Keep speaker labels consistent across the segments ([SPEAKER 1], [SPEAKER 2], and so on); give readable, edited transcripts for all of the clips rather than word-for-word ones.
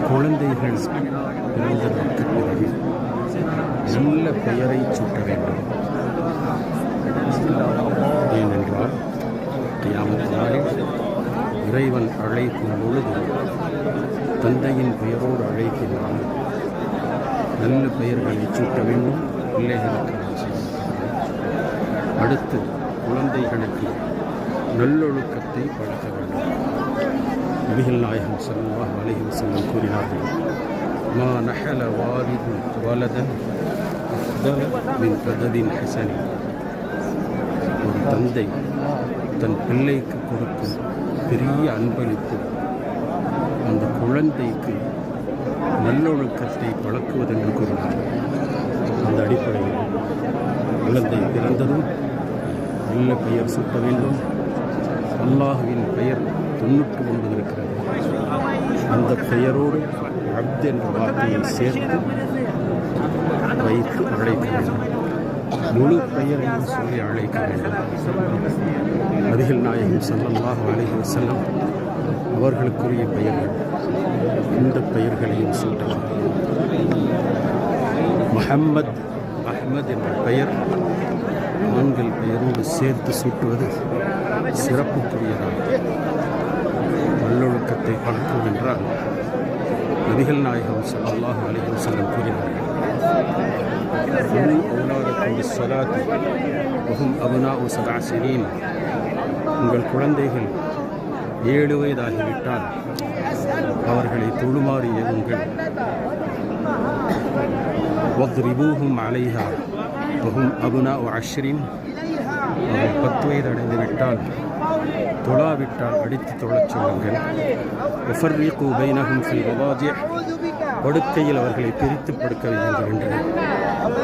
[SPEAKER 1] குழந்தைகள் பிறந்ததற்கு பிறகு நல்ல பெயரை சூட்ட வேண்டும். ஏனென்றால் கியாமத் நாளில் இறைவன் அழைக்கும் பொழுது தந்தையின் பெயரோடு அழைக்கிறான். நல்ல பெயர்களை சூட்ட வேண்டும், பிள்ளைகளுக்கு அடுத்து குழந்தைகளுக்கு நல்லொழுக்கத்தை பழக்க வேண்டும். நபிகள் நாயகம் ஸல்லல்லாஹு அலைஹி வஸல்லம் கூறினார்கள், மா நஹல வாலிது வலதன் அஃதல மின் அதபின் ஹஸன். ஒரு தந்தை தன் பிள்ளைக்கு கொடுக்கும் பெரிய அன்பளிப்பு அந்த குழந்தைக்கு நல்லொழுக்கத்தை பழக்குவதென்று கூறினார். அந்த அடிப்படையில் குழந்தை பிறந்ததும் நல்ல பெயர் சூட்ட வேண்டும். அல்லாஹுவின் பெயர் 99 இருக்கிறது. அந்த பெயரோடு அப்த் என்ற வார்த்தையை சேர்த்து வைத்து அழைக்க வேண்டும். முழு பெயரையும் சொல்லி அழைக்க வேண்டும். நபிகள் நாயகம் ஸல்லல்லாஹு அலைஹி வஸல்லம் அவர்களுக்குரிய பெயர்கள் இந்த பெயர்களையும் சூட்டலாம். முஹம்மத், அஹ்மத் என்ற பெயர் ஆண்கள் பெயரோடு சேர்த்து சூட்டுவது சிறப்புக்குரியதாகும். நல்லொழுக்கத்தை பழக்கும் என்றால் நபிகள் நாயகம் ஸல்லல்லாஹு அலைஹி வஸல்லம் கூறினார்கள், உங்கள் குழந்தைகள் 7 வயதாகிவிட்டால் அவர்களை தொழுமாறு ஏவுங்கள். வத்ரிபூஹும் அலைஹா வஹும் அப்னாஉ 10. அவர்கள் 10 வயது அடைந்து விட்டால் தொழாவிட்டால் அடித்து தொழச் சொல்லுங்கள். வஃபர்ரிகு பைனஹும் ஃபில் மதாஜிஅ், படுக்கையில் அவர்களை பிரித்து படுக்க வையுங்கள் என்று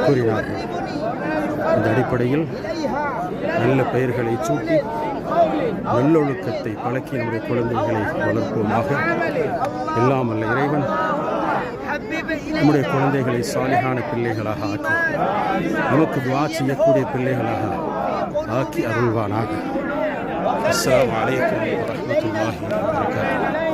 [SPEAKER 1] கூறினார்கள். இந்த அடிப்படையில் நல்ல பெயர்களை சூட்டி நல்லொழுக்கத்தை பழக்கி நம்முடைய குழந்தைகளை வளர்ப்போமாக. எல்லாம் அல்ல இறைவன் நம்முடைய குழந்தைகளை சாலிகான பிள்ளைகளாக ஆக்கி நமக்கு துஆ செய்யக்கூடிய பிள்ளைகளாக ஆக்கி அருள்வானாக. அஸ்ஸலாமு அலைக்கும் வரஹ்மத்துல்லாஹி வபரகாத்துஹு.